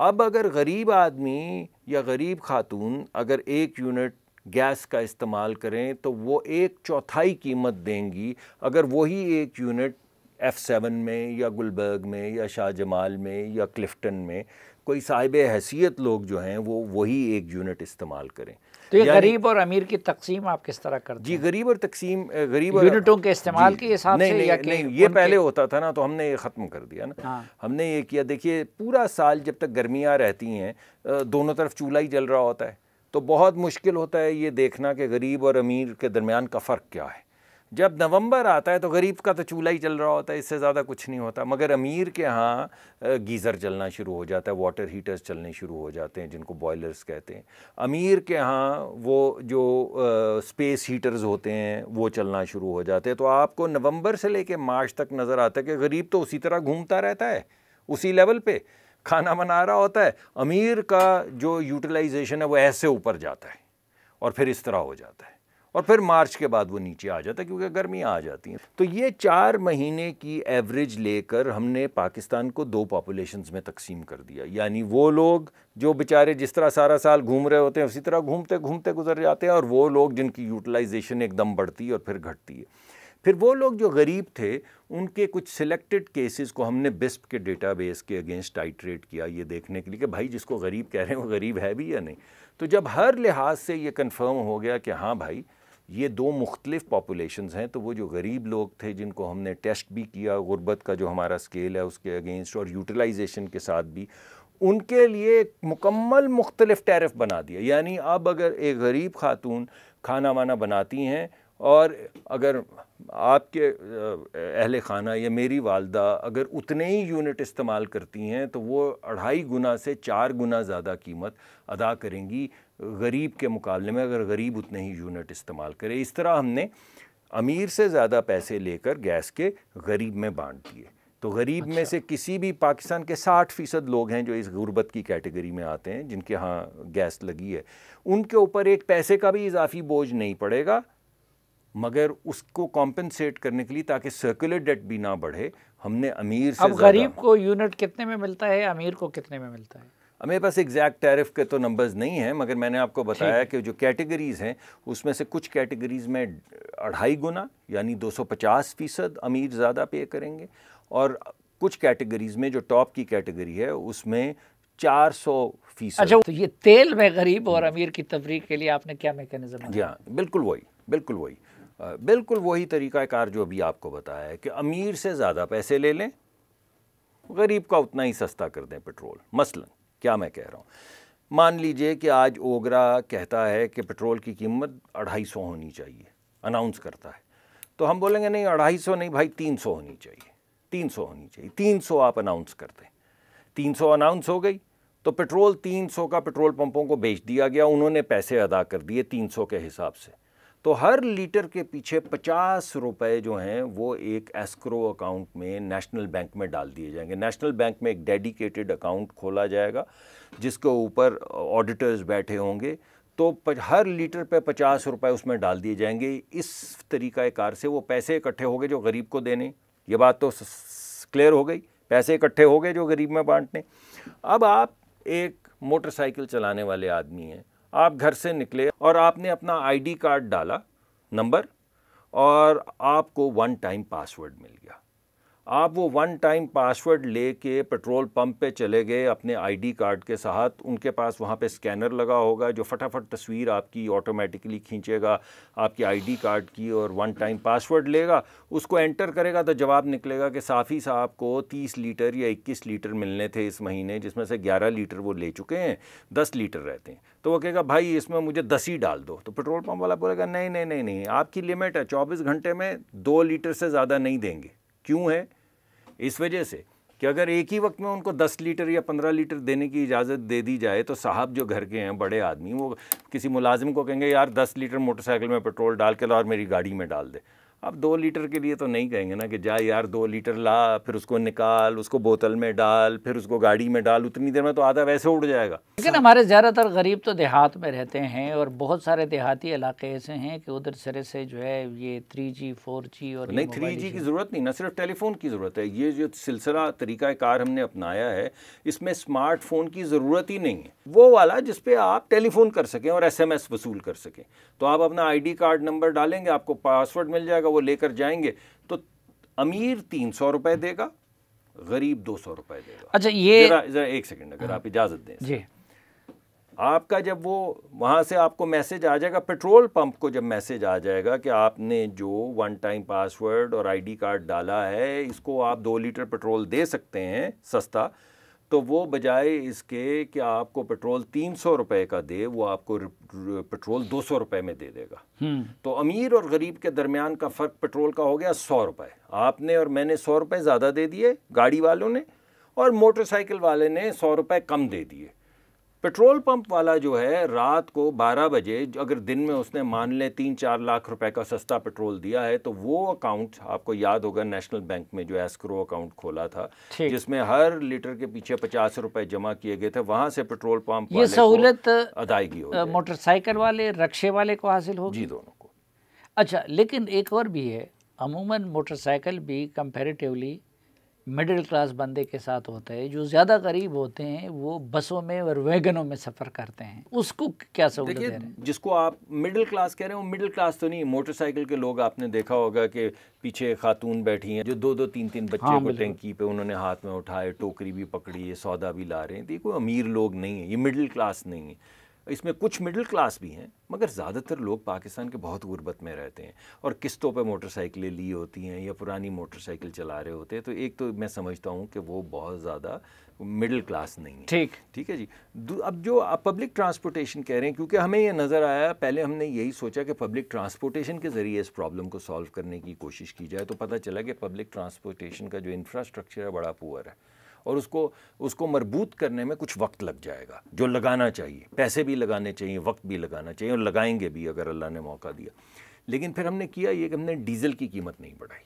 اب اگر غریب آدمی یا غریب خاتون اگر 1 یونٹ گیس کا استعمال کریں تو وہ 1/4 قیمت دیں گی اگر وہی 1 یونٹ F7 میں یا گلبرگ میں یا شاہ جمال میں یا کلفٹن میں کوئی صاحب حیثیت لوگ جو ہیں وہ وہی 1 یونٹ استعمال کریں۔ تو یہ غریب اور امیر کی تقسیم آپ کس طرح کرتے ہیں؟ جی، غریب اور تقسیم، غریب یونٹوں کے استعمال کے حساب سے؟ نہیں، یہ پہلے ہوتا تھا نا، تو ہم نے یہ ختم کر دیا نا۔ ہم نے یہ کیا، دیکھیے پورا سال جب تک گرمیاں رہتی ہیں دونوں طرف چولہا ہی جل رہا ہوتا ہے تو بہت مشکل ہوتا ہے یہ دیکھنا کہ غریب اور امیر کے درمیان کا فرق کیا ہے۔ جب نومبر آتا ہے تو غریب کا تو چولہا ہی چل رہا ہوتا ہے، اس سے زیادہ کچھ نہیں ہوتا، مگر امیر کے ہاں گیزر چلنا شروع ہو جاتا ہے، واٹر ہیٹرز چلنے شروع ہو جاتے ہیں جن کو بوائلرز کہتے ہیں، امیر کے ہاں وہ جو اسپیس ہیٹرز ہوتے ہیں وہ چلنا شروع ہو جاتے ہیں۔ تو آپ کو نومبر سے لے کے مارچ تک نظر آتا ہے کہ غریب تو اسی طرح گھومتا رہتا ہے، اسی لیول پہ کھانا بنا رہا ہوتا ہے، امیر کا جو یوٹیلائزیشن ہے وہ ایسے اوپر جاتا ہے اور پھر اس طرح ہو جاتا ہے، اور پھر مارچ کے بعد وہ نیچے آ جاتا ہے کیونکہ گرمی آ جاتی ہیں۔ تو یہ 4 مہینے کی ایوریج لے کر ہم نے پاکستان کو 2 پاپولیشنز میں تقسیم کر دیا، یعنی وہ لوگ جو بیچارے جس طرح سارا سال گھوم رہے ہوتے ہیں اسی طرح گھومتے گھومتے گزر جاتے ہیں، اور وہ لوگ جن کی یوٹیلائزیشن ایک دم بڑھتی ہے اور پھر گھٹتی ہے۔ پھر وہ لوگ جو غریب تھے ان کے کچھ سلیکٹڈ کیسز کو ہم نے بسپ کے ڈیٹا بیس کے اگینسٹ ٹائٹریٹ کیا، یہ دیکھنے کے لیے کہ بھائی جس کو غریب کہہ رہے ہیں وہ غریب ہے بھی یا نہیں۔ تو جب ہر لحاظ سے یہ کنفرم ہو گیا کہ ہاں بھائی یہ 2 مختلف پاپولیشنز ہیں، تو وہ جو غریب لوگ تھے جن کو ہم نے ٹیسٹ بھی کیا غربت کا جو ہمارا سکیل ہے اس کے اگینسٹ اور یوٹیلائزیشن کے ساتھ بھی، ان کے لیے ایک مکمل مختلف ٹیرف بنا دیا۔ یعنی اب اگر ایک غریب خاتون کھانا وانا بناتی ہیں اور اگر آپ کے اہل خانہ یا میری والدہ اگر اتنے ہی یونٹ استعمال کرتی ہیں تو وہ 2.5 گنا سے 4 گنا زیادہ قیمت ادا کریں گی غریب کے مقابلے میں، اگر غریب اتنے ہی یونٹ استعمال کرے۔ اس طرح ہم نے امیر سے زیادہ پیسے لے کر گیس کے غریب میں بانٹ دیے۔ تو غریب میں سے کسی بھی پاکستان کے 60% لوگ ہیں جو اس غربت کی کیٹیگری میں آتے ہیں جن کے ہاں گیس لگی ہے، ان کے اوپر ایک پیسے کا بھی اضافی بوجھ نہیں پڑے گا، مگر اس کو کمپنسیٹ کرنے کے لیے تاکہ سرکولر ڈیٹ بھی نہ بڑھے ہم نے امیر سے اب غریب کو یونٹ کتنے میں ملتا ہے، امیر کو کتنے میں ملتا ہے؟ میرے پاس ایگزیکٹ ٹیرف کے تو نمبرز نہیں ہیں، مگر میں نے آپ کو بتایا کہ جو کیٹیگریز ہیں اس میں سے کچھ کیٹیگریز میں 2.5 گنا یعنی 250% امیر زیادہ پے کریں گے، اور کچھ کیٹیگریز میں جو ٹاپ کی کیٹیگری ہے اس میں 400%۔ اچھا، تو یہ تیل میں غریب اور امیر کی تفریق کے لیے آپ نے کیا میکینزم ہے؟ جی ہاں، بالکل وہی طریقہ کار جو ابھی آپ کو بتایا ہے کہ امیر سے زیادہ پیسے لے لیں، غریب کا اتنا ہی سستا کر دیں پیٹرول۔ مثلا کیا میں کہہ رہا ہوں، مان لیجئے کہ آج اوگرا کہتا ہے کہ پیٹرول کی قیمت 250 ہونی چاہیے، اناؤنس کرتا ہے، تو ہم بولیں گے نہیں 250 نہیں بھائی 300 ہونی چاہیے، 300 ہونی چاہیے، 300 آپ اناؤنس کر دیں۔ 300 اناؤنس ہو گئی تو پیٹرول 300 کا پیٹرول پمپوں کو بیچ دیا گیا، انہوں نے پیسے ادا کر دیے 300 کے حساب سے، تو ہر لیٹر کے پیچھے 50 روپے جو ہیں وہ ایک ایسکرو اکاؤنٹ میں نیشنل بینک میں ڈال دیے جائیں گے۔ نیشنل بینک میں ایک ڈیڈیکیٹڈ اکاؤنٹ کھولا جائے گا جس کے اوپر آڈیٹرز بیٹھے ہوں گے، تو ہر لیٹر پہ 50 روپے اس میں ڈال دیے جائیں گے۔ اس طریقہ کار سے وہ پیسے اکٹھے ہو گئے جو غریب کو دینے، یہ بات تو کلیئر ہو گئی، پیسے اکٹھے ہو گئے جو غریب میں بانٹنے۔ اب آپ ایک موٹر سائیکل چلانے والے آدمی ہیں، آپ گھر سے نکلے اور آپ نے اپنا آئی ڈی کارڈ ڈالا نمبر، اور آپ کو 1 ٹائم پاسورڈ مل گیا۔ آپ وہ 1 ٹائم پاسورڈ لے کے پیٹرول پمپ پہ چلے گئے اپنے آئی ڈی کارڈ کے ساتھ، ان کے پاس وہاں پہ سکینر لگا ہوگا جو فٹافٹ تصویر آپ کی آٹومیٹکلی کھینچے گا آپ کی آئی ڈی کارڈ کی، اور 1 ٹائم پاسورڈ لے گا، اس کو انٹر کرے گا تو جواب نکلے گا کہ صافی صاحب کو 30 لیٹر یا 21 لیٹر ملنے تھے اس مہینے، جس میں سے 11 لیٹر وہ لے چکے ہیں، 10 لیٹر رہتے ہیں۔ تو وہ کہے گا بھائی اس میں مجھے 10 ہی ڈال دو، تو پیٹرول پمپ والا بولے گا نہیں، آپ کی لمٹ ہے 24 گھنٹے میں 2 لیٹر سے زیادہ نہیں دیں گے۔ کیوں ہے؟ اس وجہ سے کہ اگر ایک ہی وقت میں ان کو 10 لیٹر یا 15 لیٹر دینے کی اجازت دے دی جائے تو صاحب جو گھر کے ہیں بڑے آدمی، وہ کسی ملازم کو کہیں گے یار 10 لیٹر موٹر سائیکل میں پیٹرول ڈال کے لا اور میری گاڑی میں ڈال دے۔ اب 2 لیٹر کے لیے تو نہیں کہیں گے نا کہ جا یار 2 لیٹر لا، پھر اس کو نکال، اس کو بوتل میں ڈال، پھر اس کو گاڑی میں ڈال، اتنی دیر میں تو آدھا ویسے اڑ جائے گا۔ لیکن ہمارے زیادہ تر غریب تو دیہات میں رہتے ہیں، اور بہت سارے دیہاتی علاقے ایسے ہیں کہ ادھر سرے سے جو ہے یہ 3G 4G اور نہیں 3G کی ضرورت نہیں، نہ صرف ٹیلی فون کی ضرورت ہے، یہ جو سلسلہ طریقہ کار ہم نے اپنایا ہے اس میں اسمارٹ فون کی ضرورت ہی نہیں ہے، وہ والا جس پہ آپ ٹیلی فون کر سکیں اور SMS وصول کر سکیں۔ تو آپ اپنا آئی ڈی کارڈ نمبر ڈالیں گے، آپ کو پاسورڈ مل جائے گا، وہ لے کر جائیں گے، تو امیر 300 روپے دے گا، غریب 200 روپے دے گا۔ اچھا یہ ذرا ایک سیکنڈ اگر آپ اجازت دیں جی، آپ کا جب وہ وہاں سے آپ کو میسج آ جائے گا، پیٹرول پمپ کو جب میسج آ جائے گا کہ آپ نے جو 1 ٹائم پاسورڈ اور آئی ڈی کارڈ ڈالا ہے اس کو آپ 2 لیٹر پیٹرول دے سکتے ہیں سستا، تو وہ بجائے اس کے کہ آپ کو پیٹرول 300 روپے کا دے، وہ آپ کو پیٹرول 200 روپے میں دے دے گا۔ تو امیر اور غریب کے درمیان کا فرق پیٹرول کا ہو گیا 100 روپے۔ آپ نے اور میں نے 100 روپے زیادہ دے دیے گاڑی والوں نے، اور موٹر سائیکل والے نے 100 روپے کم دے دیے۔ پیٹرول پمپ والا جو ہے رات کو 12 بجے اگر دن میں اس نے مان لیں 3-4 لاکھ روپے کا سستا پیٹرول دیا ہے، تو وہ اکاؤنٹ آپ کو یاد ہوگا نیشنل بینک میں جو ایسکرو اکاؤنٹ کھولا تھا جس میں ہر لیٹر کے پیچھے 50 روپے جمع کیے گئے تھے، وہاں سے پیٹرول پمپ یہ سہولت ادائیگی ہو موٹر سائیکل والے رکشے والے کو حاصل ہوگی؟ جی دونوں کو۔ اچھا، لیکن ایک اور بھی ہے، عموماً موٹر سائیکل بھی کمپیریٹیولی مڈل کلاس بندے کے ساتھ ہوتا ہے، جو زیادہ غریب ہوتے ہیں وہ بسوں میں اور ویگنوں میں سفر کرتے ہیں، اس کو کیا سہولت دے رہے ہیں؟ جس کو آپ مڈل کلاس کہہ رہے ہیں وہ مڈل کلاس تو نہیں، موٹر سائیکل کے لوگ آپ نے دیکھا ہوگا کہ پیچھے خاتون بیٹھی ہیں جو 2-2 3-3 بچے کو ٹینکی پہ انہوں نے ہاتھ میں اٹھائے، ٹوکری بھی پکڑی ہے، سودا بھی لا رہے ہیں۔ یہ کوئی امیر لوگ نہیں ہیں، یہ مڈل کلاس نہیں ہیں۔ اس میں کچھ مڈل کلاس بھی ہیں، مگر زیادہ تر لوگ پاکستان کے بہت غربت میں رہتے ہیں اور قسطوں پہ موٹر سائیکلیں لی ہوتی ہیں یا پرانی موٹر سائیکل چلا رہے ہوتے ہیں، تو ایک تو میں سمجھتا ہوں کہ وہ بہت زیادہ مڈل کلاس نہیں ہے۔ ٹھیک ہے جی۔ اب جو آپ پبلک ٹرانسپورٹیشن کہہ رہے ہیں، کیونکہ ہمیں یہ نظر آیا، پہلے ہم نے یہی سوچا کہ پبلک ٹرانسپورٹیشن کے ذریعے اس پرابلم کو سالو کرنے کی کوشش کی جائے، تو پتہ چلا کہ پبلک ٹرانسپورٹیشن کا جو انفراسٹرکچر ہے بڑا پور ہے، اور اس کو مربوط کرنے میں کچھ وقت لگ جائے گا، جو لگانا چاہیے، پیسے بھی لگانے چاہیے، وقت بھی لگانا چاہیے، اور لگائیں گے بھی اگر اللہ نے موقع دیا۔ لیکن پھر ہم نے کیا یہ کہ ہم نے ڈیزل کی قیمت نہیں بڑھائی۔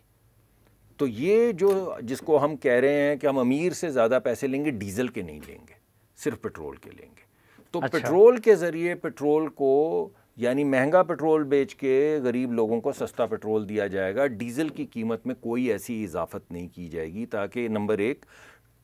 تو یہ جو جس کو ہم کہہ رہے ہیں کہ ہم امیر سے زیادہ پیسے لیں گے، ڈیزل کے نہیں لیں گے، صرف پیٹرول کے لیں گے۔ تو پیٹرول کے ذریعے پیٹرول کو یعنی مہنگا پیٹرول بیچ کے غریب لوگوں کو سستا پیٹرول دیا جائے گا، ڈیزل کی قیمت میں کوئی ایسی اضافت نہیں کی جائے گی تاکہ نمبر 1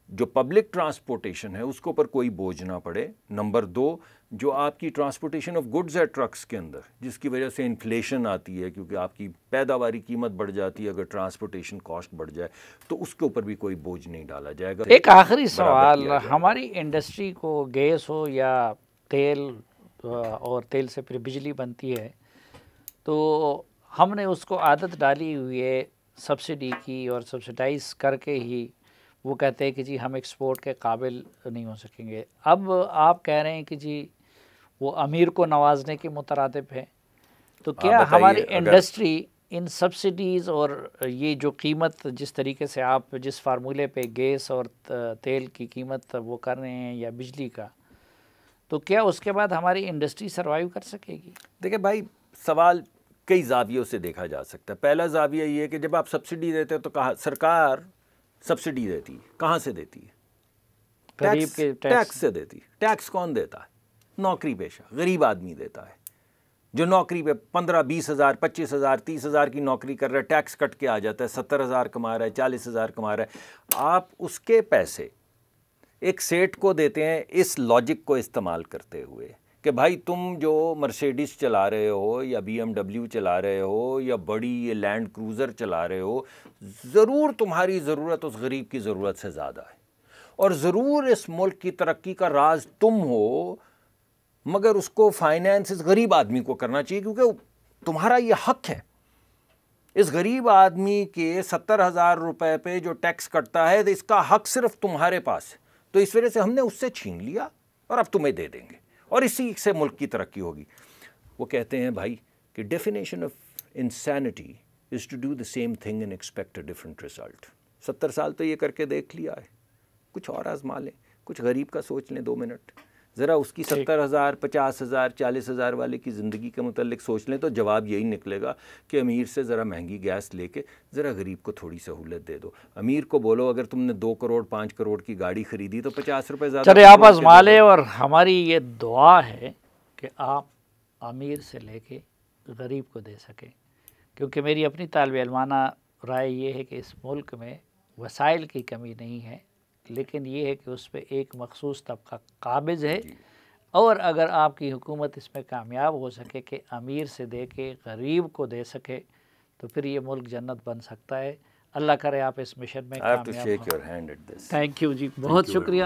جو پبلک ٹرانسپورٹیشن ہے اس کے اوپر کوئی بوجھ نہ پڑے، نمبر 2 جو آپ کی ٹرانسپورٹیشن آف گڈز ہے ٹرکس کے اندر، جس کی وجہ سے انفلیشن آتی ہے کیونکہ آپ کی پیداواری قیمت بڑھ جاتی ہے، اگر ٹرانسپورٹیشن کاسٹ بڑھ جائے تو اس کے اوپر بھی کوئی بوجھ نہیں ڈالا جائے گا۔ ایک آخری سوال، ہماری انڈسٹری کو گیس ہو یا تیل، اور تیل سے پھر بجلی بنتی ہے، تو ہم نے اس کو عادت ڈالی ہوئی ہے سبسڈی کی، اور سبسڈائز کر کے ہی وہ کہتے ہیں کہ جی ہم ایکسپورٹ کے قابل نہیں ہو سکیں گے۔ اب آپ کہہ رہے ہیں کہ جی وہ امیر کو نوازنے کے مترادف ہے، تو کیا ہماری انڈسٹری ان سبسڈیز اور یہ جو قیمت جس طریقے سے آپ جس فارمولے پہ گیس اور تیل کی قیمت وہ کر رہے ہیں یا بجلی کا، تو کیا اس کے بعد ہماری انڈسٹری سروائیو کر سکے گی؟ دیکھیں بھائی، سوال کئی زاویوں سے دیکھا جا سکتا ہے۔ پہلا زاویہ یہ ہے کہ جب آپ سبسڈی دیتے ہیں تو کہاں سرکار سبسڈی دیتی ہے؟ کہاں سے دیتی ہے؟ ٹیکس سے دیتی ہے۔ ٹیکس کون دیتا ہے؟ نوکری پیشہ غریب آدمی دیتا ہے، جو نوکری پہ 15-20 ہزار 25 ہزار 30 ہزار کی نوکری کر رہا ہے، ٹیکس کٹ کے آ جاتا ہے، 70 ہزار کما رہا ہے، 40 ہزار کما رہا ہے، آپ اس کے پیسے ایک سیٹ کو دیتے ہیں اس لاجک کو استعمال کرتے ہوئے کہ بھائی تم جو مرسیڈس چلا رہے ہو یا BMW چلا رہے ہو یا بڑی لینڈ کروزر چلا رہے ہو، ضرور تمہاری ضرورت اس غریب کی ضرورت سے زیادہ ہے، اور ضرور اس ملک کی ترقی کا راز تم ہو، مگر اس کو فائنینس اس غریب آدمی کو کرنا چاہیے کیونکہ تمہارا یہ حق ہے۔ اس غریب آدمی کے 70 ہزار روپے پہ جو ٹیکس کٹتا ہے اس کا حق صرف تمہارے پاس ہے، تو اس وجہ سے ہم نے اس سے چھین لیا اور اب تمہیں دے دیں گے، اور اسی سے ملک کی ترقی ہوگی۔ وہ کہتے ہیں بھائی کہ definition of insanity is to do the same thing and expect a different result. 70 سال تو یہ کر کے دیکھ لیا ہے، کچھ اور آزما لیں، کچھ غریب کا سوچ لیں 2 منٹ، ذرا اس کی 70 ہزار 50 ہزار 40 ہزار والے کی زندگی کے متعلق سوچ لیں، تو جواب یہی نکلے گا کہ امیر سے ذرا مہنگی گیس لے کے ذرا غریب کو تھوڑی سہولت دے دو۔ امیر کو بولو اگر تم نے 2 کروڑ 5 کروڑ کی گاڑی خریدی تو 50 روپے زیادہ چلے آپ آزما لیں، اور ہماری یہ دعا ہے کہ آپ امیر سے لے کے غریب کو دے سکیں، کیونکہ میری اپنی طالب علمانہ رائے یہ ہے کہ اس ملک میں وسائل کی کمی نہیں ہے، لیکن یہ ہے کہ اس پہ ایک مخصوص طبقہ قابض ہے، اور اگر آپ کی حکومت اس میں کامیاب ہو سکے کہ امیر سے دے کے غریب کو دے سکے تو پھر یہ ملک جنت بن سکتا ہے۔ اللہ کرے آپ اس مشن میں کامیاب ہوں۔ Shake your hand at this. Thank you جی، بہت شکریہ۔